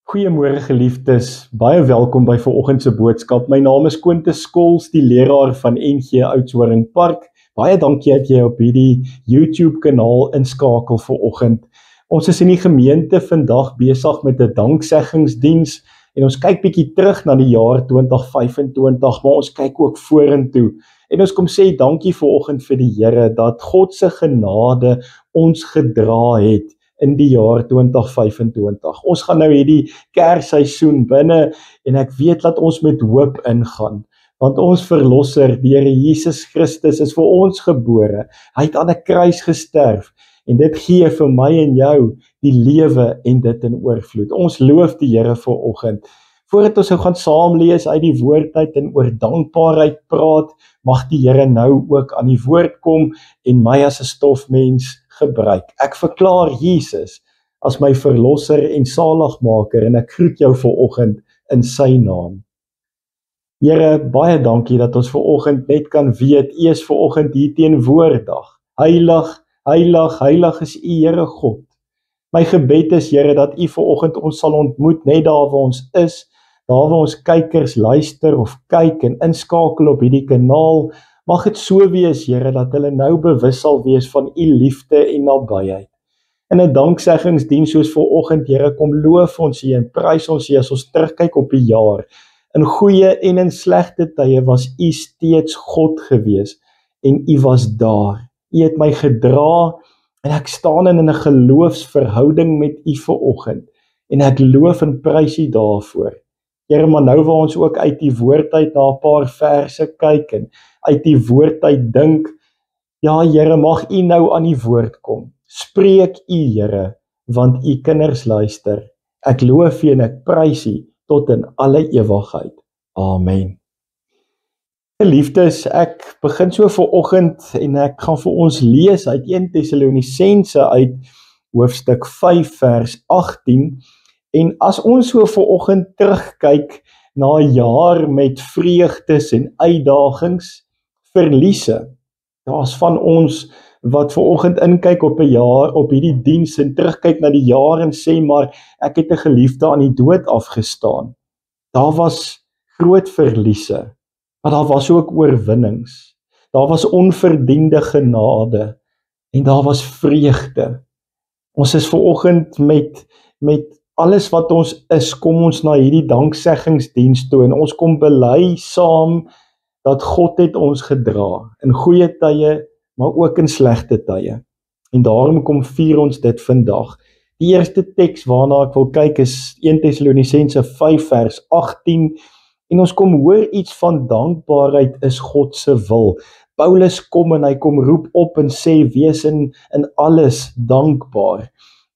Goeiemôre geliefdes, baie welkom by vanoggend se boodskap. My naam is Quintus Skols, die leraar van NG Oudtshoorn Park. Baie dankie dat jy op hierdie YouTube kanaal inskakel vanoggend. Ons is in die gemeente vandag besig met 'n dankseggingsdiens en ons kyk bietjie terug na die jaar 2025, maar ons kyk ook vorentoe. En ons kom sê dankie vanoggend vir die Here dat God se genade ons gedra het in die jaar 2025. Ons gaan nou hierdie Kersseisoen binne en ek weet dat ons met hoop ingaan, want ons verlosser, die Here Jesus Christus, is vir ons gebore. Hy het aan 'n kruis gesterf en dit gee vir my en jou die lewe en dit in oorvloed. Ons loof die Here vanoggend. Voordat ons gaan saam lees uit die woord uit en oor dankbaarheid praat, mag die Here nou ook aan die woord kom en my as 'n stofmens gebruik. Ek verklaar Jesus as my verlosser en saligmaker en ek groet jou vanoggend in sy naam. Here, baie dankie dat ons vanoggend net kan weet, U is vanoggend hier teenwoordig. Heilig, heilig, heilig is U, Here God. My gebed is, Here, dat U vanoggend ons sal ontmoet net daar waar ons is, daar waar ons kykers luister of kyk en inskakel op hierdie kanaal. Mag dit so wees, Here, dat hulle nou bewus sal wees van U liefde en nabyheid. In 'n dankseggingsdiens soos vanoggend, Here, kom loof ons U en prys ons U as ons terugkyk op die jaar. In goeie en in slegte tye was U steeds God gewees en U was daar. U het my gedra en ek staan in 'n geloofsverhouding met U vanoggend en ek loof en prys U daarvoor. Here, maar nou waar ons ook uit die woord uit na 'n paar verse kyk en uit die woord uit dink, ja Here, mag U nou aan die woord kom. Spreek U, Here, want U kinders luister. Ek loof U en ek prys U tot in alle ewigheid. Amen. Geliefdes, ek begin so vanoggend en ek gaan vir ons lees uit 1 Tessalonisense uit hoofstuk 5 vers 18. En as ons so vanoggend terugkyk na 'n jaar met vreugdes en uitdagings, verliese. Daar's van ons wat vanoggend inkyk op 'n jaar, op hierdie diens en terugkyk na die jaar en sê, maar ek het 'n geliefde aan die dood afgestaan. Daar was groot verliese, maar daar was ook oorwinnings. Daar was onverdiende genade en daar was vreugde. Ons is vanoggend met alles wat ons is, kom ons na hierdie dankseggingsdiens toe en ons kom bely saam dat God het ons gedra in goeie tye, maar ook in slegte tye. En daarom kom vier ons dit vandag. Die eerste teks waarna ek wil kyk is 1 Tessalonisense 5 vers 18 en ons kom hoor iets van dankbaarheid is God se wil. Paulus kom en hy kom roep op en sê wees in alles dankbaar.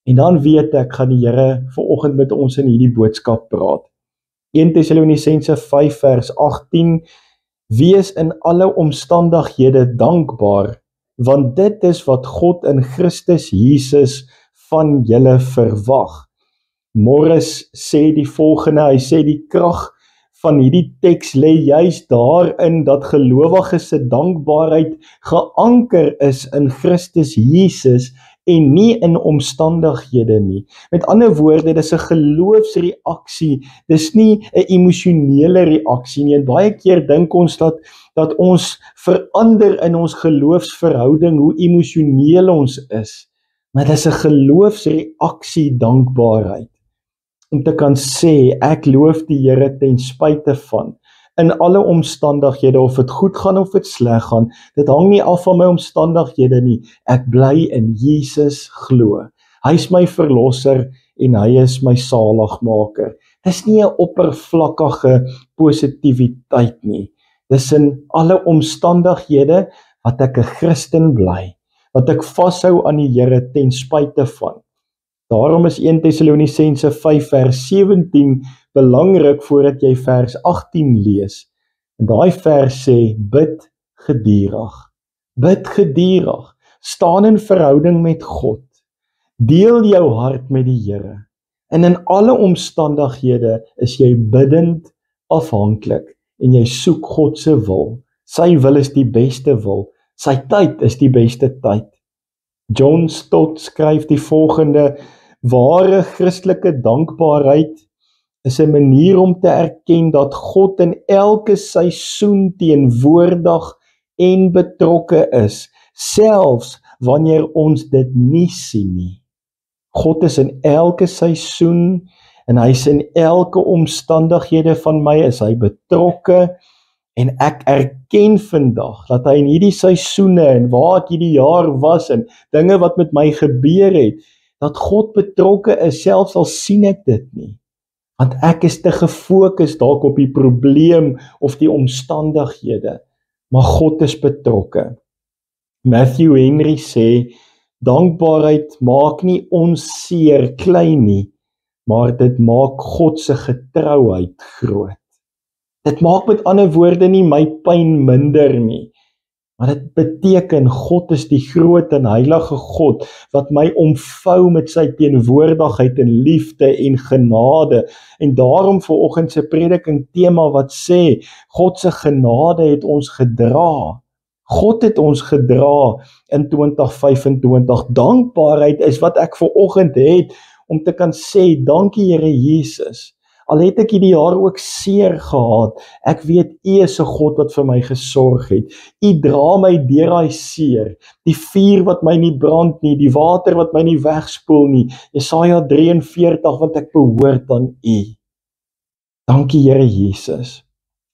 En dan weet ek, gaan die Here vanoggend met ons in hierdie boodskap praat. 1 Tessalonisense 5 vers 18, wees in alle omstandighede dankbaar, want dit is wat God in Christus Jesus van julle verwag. Morris sê die volgende, hy sê die krag van hierdie teks lê juis daarin dat gelowiges se dankbaarheid geanker is in Christus Jesus en nie in omstandighede nie. Met ander woorde, dis 'n geloofsreaksie, dis nie 'n emosionele reaksie nie. En baie keer dink ons dat ons verander in ons geloofsverhouding hoe emosioneel ons is. Maar dis 'n geloofsreaksie, dankbaarheid. Om te kan sê, ek loof die Here ten spyte van, in alle omstandighede, of dit goed gaan of dit sleg gaan, dit hang nie af van my omstandighede nie, ek bly in Jesus glo. Hy is my verlosser en hy is my saligmaker. Dis nie 'n oppervlakkige positiwiteit nie. Dis in alle omstandighede wat ek 'n Christen bly, wat ek vashou aan die Here ten spyte van. Daarom is 1 Tessalonisense 5 vers 17 belangrik voordat jy vers 18 lees. En daai vers sê, bid gedurig. Bid gedurig. Staan in verhouding met God. Deel jou hart met die Here. En in alle omstandighede is jy biddend afhanklik en jy soek God se wil. Sy wil is die beste wil. Sy tyd is die beste tyd. John Stott skryf die volgende: ware Christelike dankbaarheid is 'n manier om te erken dat God in elke seisoen teenwoordig en betrokke is, selfs wanneer ons dit nie sien nie. God is in elke seisoen en hy is in elke omstandighede van my, is hy betrokke. En ek erken vandag dat hy in hierdie seisoene en waar ek hierdie jaar was en dinge wat met my gebeur het, dat God betrokke is, selfs al sien ek dit nie. Want ek is te gefokus dalk op die probleem of die omstandighede, maar God is betrokke. Matthew Henry sê, dankbaarheid maak nie ons seer klein nie, maar dit maak God se getrouheid groot. Dit maak met ander woorde nie my pyn minder nie, maar dit beteken God is die groot en heilige God wat my omvou met sy teenwoordigheid en liefde en genade. En daarom vanoggend se prediking tema wat sê, God se genade het ons gedra. God het ons gedra in 2025. Dankbaarheid is wat ek vanoggend het om te kan sê, dankie Here Jesus. Al het ek hierdie jaar ook seer gehad, ek weet U is 'n God wat vir my gesorg het. U dra my deur daai seer, die vuur wat my nie brand nie, die water wat my nie wegspoel nie. Jesaja 43, want ek behoort aan U. Dankie Here Jesus.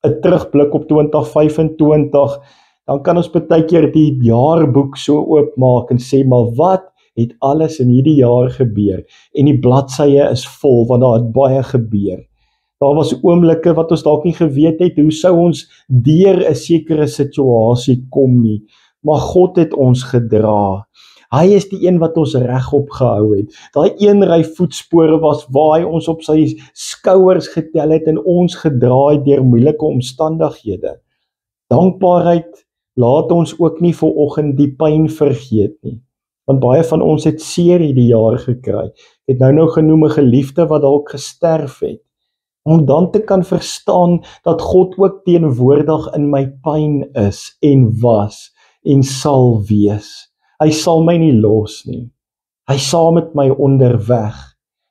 'n Terugblik op 2025, dan kan ons baie keer die jaarboek so oopmaak en sê, maar wat het alles in hierdie jaar gebeur? En die bladsye is vol, want daar het baie gebeur. Daar was oomblikke wat ons dalk nie geweet het, hoe sou ons deur 'n sekere situasie kom nie. Maar God het ons gedra. Hy is die een wat ons regop gehou het. Daai een ry voetspore was waar hy ons op sy skouers getel het en ons gedra het deur moeilike omstandighede. Dankbaarheid laat ons ook nie vanoggend die pyn vergeet nie. Want baie van ons het seer hierdie jaar gekry. Het nou genoem 'n geliefde wat dalk gesterf het. Om dan te kan verstaan dat God ook teenwoordig in my pyn is en was en sal wees. Hy sal my nie los nie. Hy is saam met my onderweg.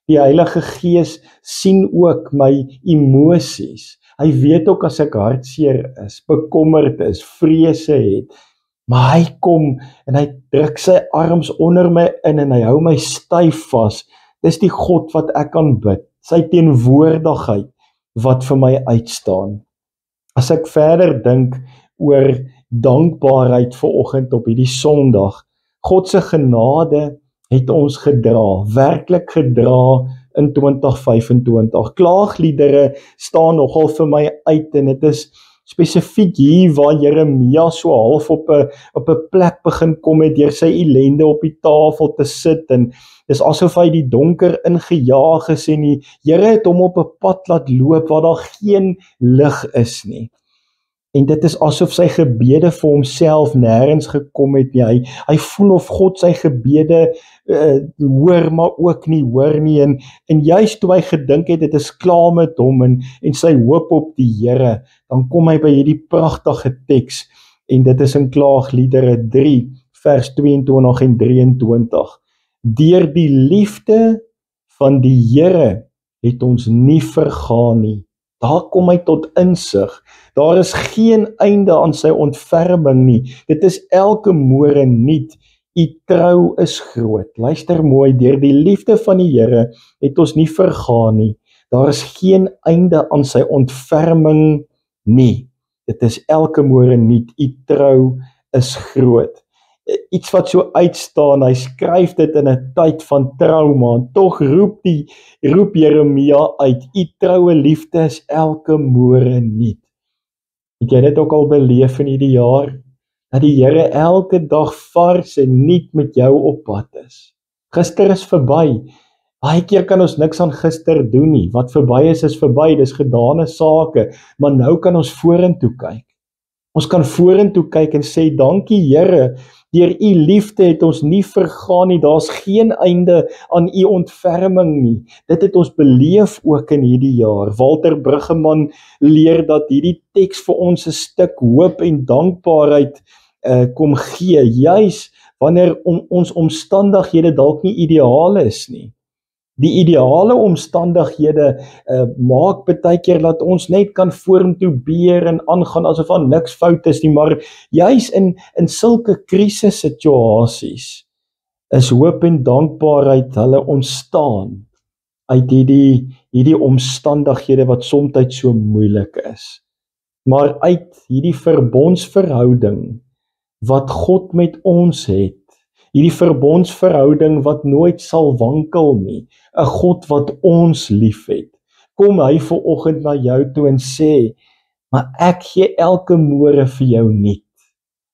Die Heilige Gees sien ook my emosies. Hy weet ook as ek hartseer is, bekommerd is, vrese het. Maar hy kom en hy druk sy arms onder my in en hy hou my styf vas. Dis die God wat ek kan bid. Sy teenwoordigheid wat vir my uitstaan. As ek verder dink oor dankbaarheid vanoggend op hierdie Sondag, God se genade het ons gedra, werklik gedra in 2025. Klaagliedere staan nogal vir my uit en dit is spesifiek hier waar Jeremia so half op 'n plek begin kom het deur sy ellende op die tafel te sit en dis asof hy die donker ingejaag is en die Here het hom op 'n pad laat loop waar daar geen lig is nie. En dit is asof sy gebede vir homself nêrens gekom het nie. Hy voel of God sy gebede hoor, maar ook nie hoor nie. En juist toe hy gedink het, dit is klaar met hom en sy hoop op die Here, dan kom hy by hierdie pragtige teks, en dit is in Klaagliedere 3, vers 22 en 23. Deur die liefde van die Here het ons nie vergaan nie. Daar kom hy tot insig. Daar is geen einde aan sy ontferming nie. Dit is elke môre nuut. U trou is groot. Luister mooi, deur die liefde van die Here het ons nie vergaan nie. Daar is geen einde aan sy ontferming nie. Dit is elke môre nuut. U trou is groot. Iets wat so uitstaan, hy skryf dit in 'n tyd van trauma, en tog roep Jeremia uit, u troue liefde is elke môre nuut. Het jy dit ook al beleef in hierdie jaar? Dat die Here elke dag vars en nuut met jou op pad is. Gister is verby. Baie keer kan ons niks aan gister doen nie. Wat verby is verby, dis gedane sake, maar nou kan ons vorentoe kyk. Ons kan vorentoe kyk en sê, dankie Here, deur u liefde het ons nie vergaan nie, daar's geen einde aan u ontferming nie. Dit het ons beleef ook in hierdie jaar. Walter Bruggeman leer dat hierdie teks vir ons 'n stuk hoop en dankbaarheid kom gee, juis wanneer ons omstandighede dalk nie ideaal is nie. Die ideale omstandighede maak baie keer dat ons net kan vorentoe beer en aangaan asof daar niks fout is nie, maar juis in sulke krisissituasies is hoop en dankbaarheid hulle ontstaan uit hierdie omstandighede wat soms so moeilik is. Maar uit hierdie verbondsverhouding wat God met ons het, hierdie verbondsverhouding wat nooit sal wankel nie, 'n God wat ons liefhet, kom hy vanoggend na jou toe en sê, maar ek gee elke môre vir jou nuut.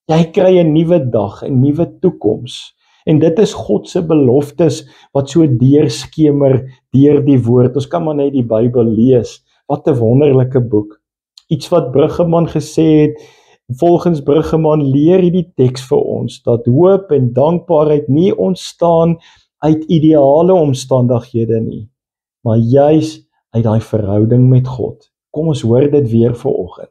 Jy kry 'n nuwe dag, 'n nuwe toekoms. En dit is God se beloftes wat so deurskemer deur die woord. Ons kan maar net die Bybel lees. Wat 'n wonderlike boek. Iets wat Bruggeman gesê het, volgens Bruggeman leer hierdie teks vir ons dat hoop en dankbaarheid nie ontstaan uit ideale omstandighede nie, maar juis uit daai verhouding met God. Kom ons hoor dit weer vanoggend.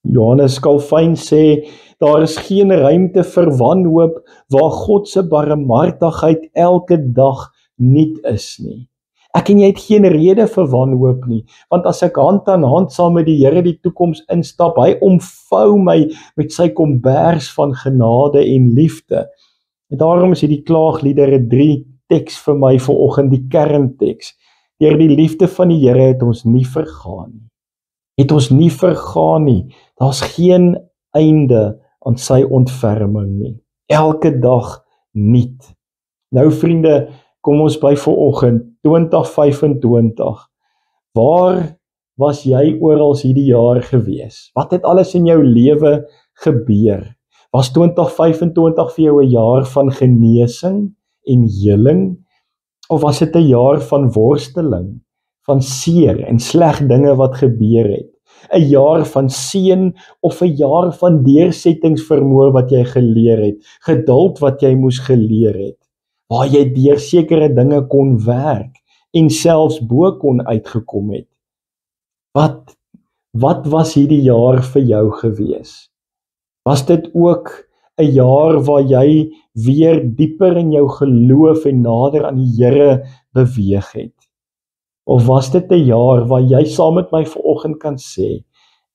Johannes Calvin sê, daar is geen ruimte vir wanhoop waar God se barmhartigheid elke dag nuut is nie. Ek en jy het geen rede vir wanhoop nie, want as ek hand aan hand saam met die Here die toekoms instap, hy omvou my met sy kombers van genade en liefde. En daarom is hierdie klaagliedere 3 teks vir my vanoggend die kernteks. Deur die liefde van die Here het ons nie vergaan nie. Het ons nie vergaan nie. Daar's geen einde aan sy ontferming nie. Elke dag nuut. Nou vriende, kom ons by vanoggend 2025. Waar was jy oral hierdie jaar gewees? Wat het alles in jou lewe gebeur? Was 2025 vir jou 'n jaar van genesing en heling? Of was dit 'n jaar van worsteling, van seer en sleg dinge wat gebeur het? 'n jaar van seën of 'n jaar van deursettingsvermoë wat jy geleer het, geduld wat jy moes geleer het, waar jy deur sekere dinge kon werk en selfs bo kon uitgekom het. Wat was hierdie jaar vir jou gewees? Was dit ook 'n jaar waar jy weer dieper in jou geloof en nader aan die Here beweeg het? Of was dit 'n jaar waar jy saam met my vanoggend kan sê,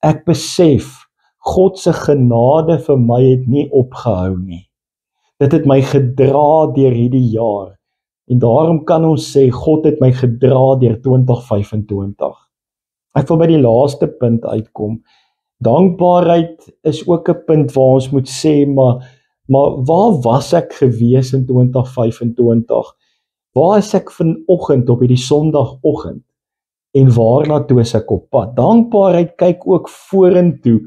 ek besef, God se genade vir my het nie opgehou nie. Dit het my gedra deur hierdie jaar. En daarom kan ons sê, God het my gedra deur 2025. Ek wil by die laaste punt uitkom. Dankbaarheid is ook 'n punt waar ons moet sê, maar waar was ek gewees in 2025? Waar is ek vanoggend op hierdie Sondagoggend? En waarna toe is ek op pad? Dankbaarheid kyk ook vorentoe.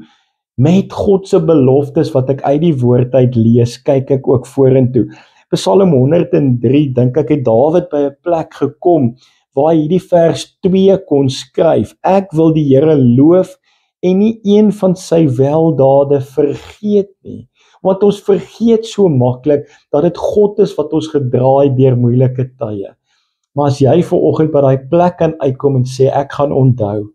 Met God se beloftes wat ek uit die woord uit lees, kyk ek ook vorentoe. Psalm 103 dink ek het Dawid by 'n plek gekom waar hy hierdie vers 2 kon skryf. Ek wil die Here loof en nie een van sy weldade vergeet nie. Want ons vergeet so maklik dat dit God is wat ons gedra het deur moeilike tye. Maar as jy vanoggend by daai plek kan uitkom en sê ek gaan onthou.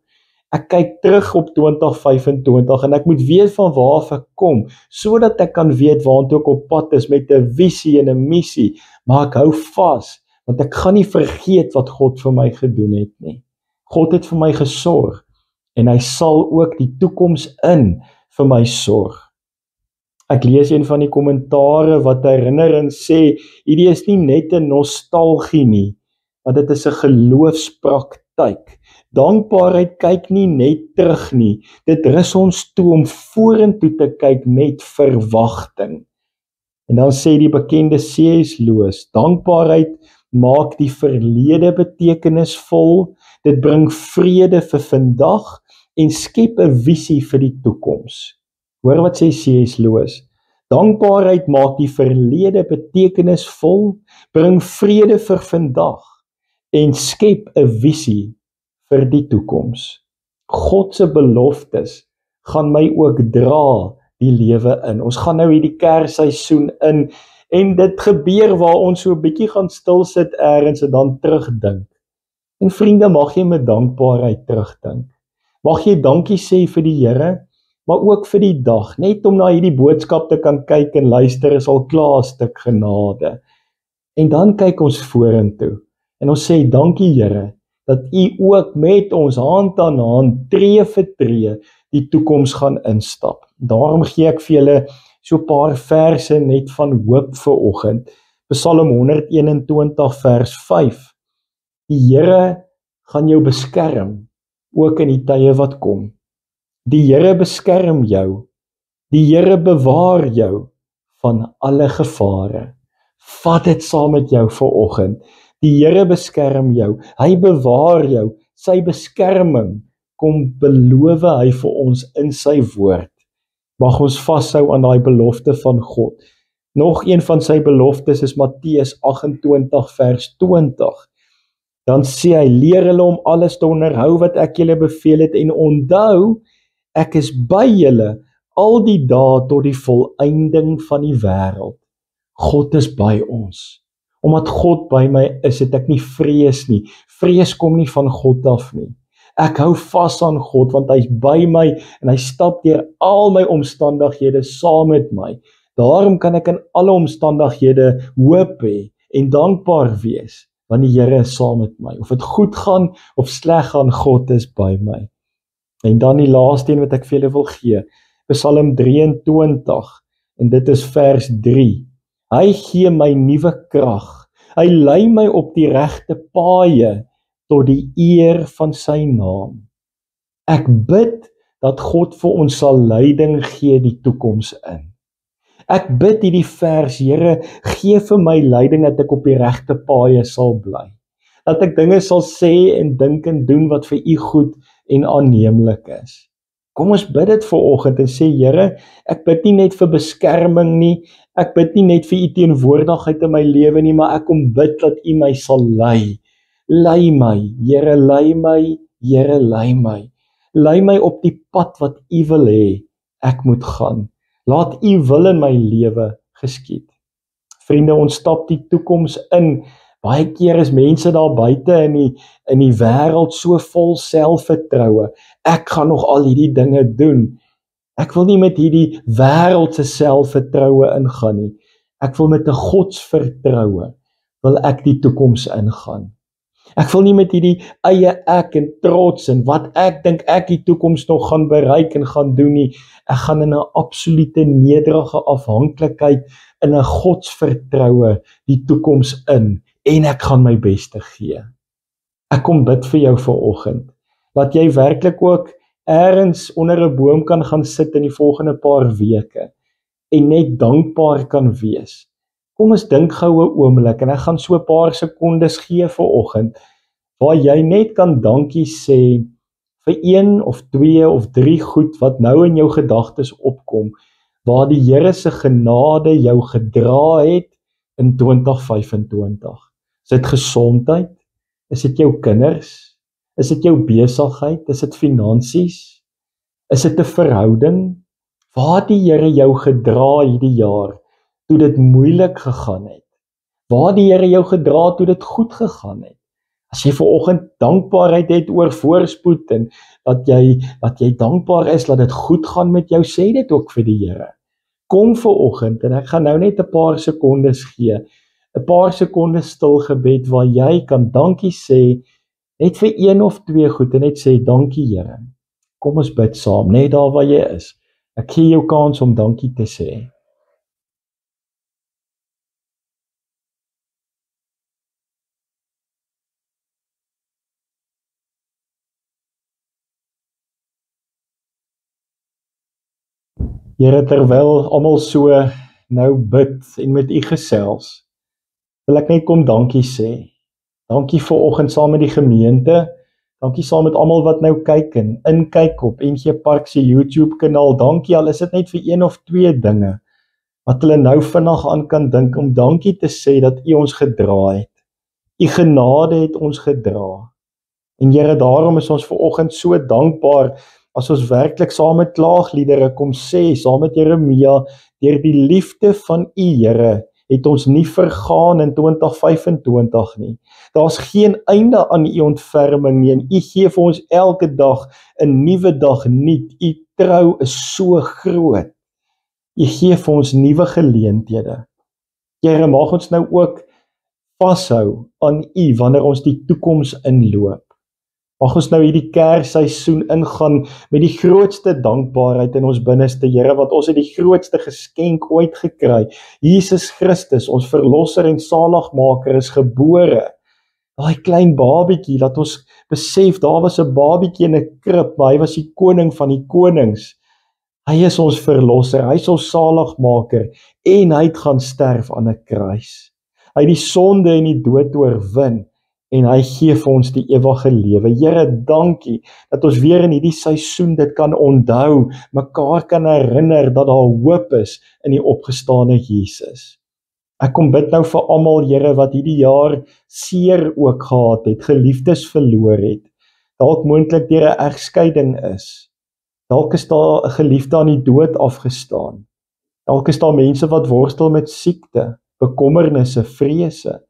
Ek kyk terug op 2025 en ek moet weet van waar af ek kom, sodat ek kan weet waartoe ek op pad is met 'n visie en 'n missie, maar ek hou vas, want ek gaan nie vergeet wat God vir my gedoen het nie. God het vir my gesorg en hy sal ook die toekoms in vir my sorg. Ek lees een van die kommentare wat herinner en sê, hierdie is nie net 'n nostalgie nie, maar dit is 'n geloofspraktyk. Dankbaarheid kyk nie net terug nie, dit rus ons toe om vorentoe te kyk met verwagting. En dan sê die bekende C.S. Lewis, dankbaarheid maak die verlede betekenisvol, dit bring vrede vir vandag en skep 'n visie vir die toekoms. Hoor wat sê C.S. Lewis, dankbaarheid maak die verlede betekenisvol, bring vrede vir vandag en skep 'n visie vir die toekoms. God se beloftes gaan my ook dra die lewe in. Ons gaan nou hierdie Kersseisoen in en dit gebeur waar ons so 'n bietjie gaan stil sit eers en dan terugdink. En vriende, mag jy met dankbaarheid terugdink. Mag jy dankie sê vir die Here, maar ook vir die dag, net om na hierdie boodskap te kan kyk en luister is al klaar 'n stuk genade. En dan kyk ons vorentoe. En ons sê dankie Here dat U ook met ons hand aan hand, tree vir tree, die toekoms gaan instap. Daarom gee ek vir julle so 'n paar verse net van hoop vir oggend. Psalm 121 vers 5. Die Here gaan jou beskerm, ook in die tye wat kom. Die Here beskerm jou. Die Here bewaar jou van alle gevare. Vat dit saam met jou vir oggend. Die Here beskerm jou. Hy bewaar jou. Sy beskerming kom beloof hy vir ons in sy woord. Mag ons vashou aan daai belofte van God. Nog een van sy beloftes is Matteus 28 vers 20. Dan sê hy, leer hulle om alles te onderhou wat ek julle beveel het en onthou, ek is by julle al die dae tot die volëinding van die wêreld. God is by ons. Omdat God by my is, het ek nie vrees nie. Vrees kom nie van God af nie. Ek hou vas aan God, want hy is by my en hy stap deur al my omstandighede saam met my. Daarom kan ek in alle omstandighede hoop hê en dankbaar wees, want die Here is saam met my. Of dit goed gaan of sleg gaan, God is by my. En dan die laaste een wat ek vir julle wil gee, Psalm 23, en dit is vers 3. Hy gee my nuwe krag. Hy lei my op die regte paaie tot die eer van sy naam. Ek bid dat God vir ons sal leiding gee die toekoms in. Ek bid hierdie vers, Here, gee vir my leiding dat ek op die regte paaie sal bly. Dat ek dinge sal sê en dink en doen wat vir U goed en aanneemlik is. Kom ons bid dit vir oggend en sê, Here, ek bid nie net vir beskerming nie, ek bid nie net vir U teenwoordigheid in my lewe nie, maar ek kom bid dat U my sal lei. Lei my, Here, lei my, Here, lei my. Lei my op die pad wat U wil hê ek moet gaan. Laat U wil in my lewe geskied. Vriende, ons stap die toekoms in. Baie keer is mense daar buite in die wêreld so vol selfvertroue. Ek gaan nog al hierdie dinge doen. Ek wil nie met hierdie wêreldse selfvertroue ingaan nie. Ek wil met 'n godsvertroue wil ek die toekoms ingaan. Ek wil nie met hierdie eie ek en trots en wat ek dink ek die toekoms nog gaan bereik en gaan doen nie. Ek gaan in 'n absolute nederige afhanklikheid, in 'n godsvertroue die toekoms in en ek gaan my beste gee. Ek kom bid vir jou vanoggend, dat jy werklik ook ergens onder 'n boom kan gaan sit in die volgende paar weke en net dankbaar kan wees. Kom ons dink gou 'n oomblik en ek gaan so 'n paar sekondes gee vanoggend waar jy net kan dankie sê vir 1 of 2 of 3 goed wat nou in jou gedagtes opkom, waar die Here se genade jou gedra het in 2025. Is dit gesondheid? Is dit jou kinders? Is dit jou besigheid? Is dit finansies? Is dit 'n verhouding? Waar het die Here jou gedra hierdie jaar toe dit moeilik gegaan het? Waar het die Here jou gedra toe dit goed gegaan het? As jy vanoggend dankbaarheid het oor voorspoed en dat jy dankbaar is dat dit goed gaan met jou, sê dit ook vir die Here. Kom vanoggend en ek gaan nou net 'n paar sekondes gee. 'n Paar sekondes stil gebed waar jy kan dankie sê net vir 1 of 2 goed en net sê dankie Here. Kom ons bid saam, net daar waar jy is. Ek gee jou kans om dankie te sê. Here, terwyl almal so nou bid en met U gesels, wil ek net kom dankie sê. Dankie vir oggend saam met die gemeente. Dankie saam met almal wat nou kyk en inkyk op NG Park se YouTube kanaal. Dankie, al is dit net vir 1 of 2 dinge wat hulle nou vinnig aan kan dink om dankie te sê dat U ons gedra het. U genade het ons gedra. En Here, daarom is ons vanoggend so dankbaar as ons werklik saam met klaagliedere kom sê, saam met Jeremia, deur die liefde van U, Here, het ons nie vergaan in 2025 nie. Daar's geen einde aan U ontferming nie en U gee vir ons elke dag 'n nuwe dag nuut. U trou is so groot. U gee vir ons nuwe geleenthede. Here, mag ons nou ook vashou aan U wanneer ons die toekoms inloop. Mag ons nou hierdie Kersseisoen ingaan met die grootste dankbaarheid in ons binneste, Here, want ons het die grootste geskenk ooit gekry. Jesus Christus, ons verlosser en saligmaker, is gebore. Daai klein babietjie, dat ons besef, daar was 'n babietjie in 'n krib, maar hy was die koning van die konings. Hy is ons verlosser, hy is ons saligmaker, en hy het gaan sterf aan 'n kruis. Hy het die sonde en die dood oorwin, en hy gee vir ons die ewige lewe. Here, dankie, dat ons weer in hierdie seisoen dit kan onthou, mekaar kan herinner, dat daar hoop is in die opgestane Jesus. Ek kom bid nou vir almal, Here, wat hierdie jaar seer ook gehad het, geliefdes verloor het, dalk moontlik deur 'n egskeiding is, dalk is daar 'n geliefde aan die dood afgestaan, dalk is daar mense wat worstel met siekte, bekommernisse, vrese.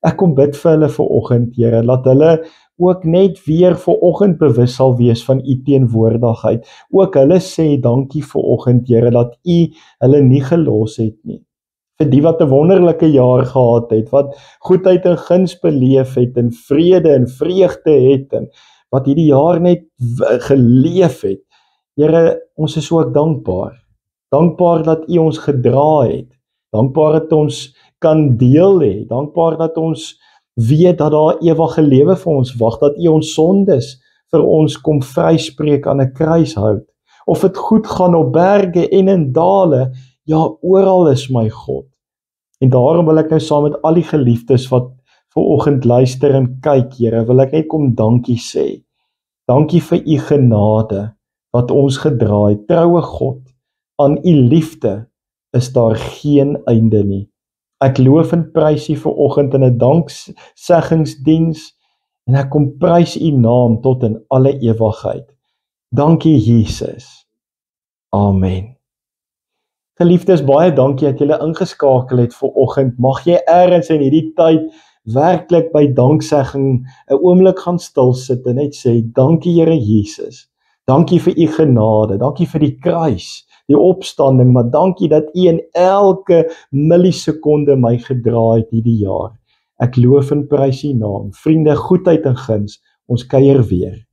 Ek kom bid vir hulle vanoggend, Here, laat hulle ook net weer vanoggend bewus sal wees van U teenwoordigheid. Ook hulle sê dankie vanoggend, Here, dat U hulle nie gelos het nie. Vir die wat 'n wonderlike jaar gehad het, wat goedheid en guns beleef het, en vrede en vreugde het, en wat hierdie jaar net geleef het. Here, ons is ook dankbaar. Dankbaar dat U ons gedra het. Dankbaar dat ons kan deel hê. Dankbaar dat ons weet dat daar ewige lewe vir ons wag, dat U ons sondes vir ons kom vryspreek aan 'n kruishout. Of dit goed gaan op berge en in dale, ja, oral is my God. En daarom wil ek nou saam met al die geliefdes wat vanoggend luister en kyk, Here, wil ek net kom dankie sê. Dankie vir U genade wat ons gedra het. Troue God, aan U liefde is daar geen einde nie. Ek loof en prys U vanoggend in 'n dankseggingsdiens, en ek kom prys U naam tot in alle ewigheid. Dankie Jesus. Amen. Geliefdes, baie dankie dat julle ingeskakel het vanoggend. Mag jy ergens in hierdie tyd werklik by danksegging 'n oomblik gaan stil sit en net sê, dankie Here Jesus. Dankie vir U genade, dankie vir die kruis, die opstanding, maar dankie dat U in elke millisekonde my gedra het hierdie jaar. Ek loof en prys U naam. Vriende, goedheid en guns, ons kuier weer.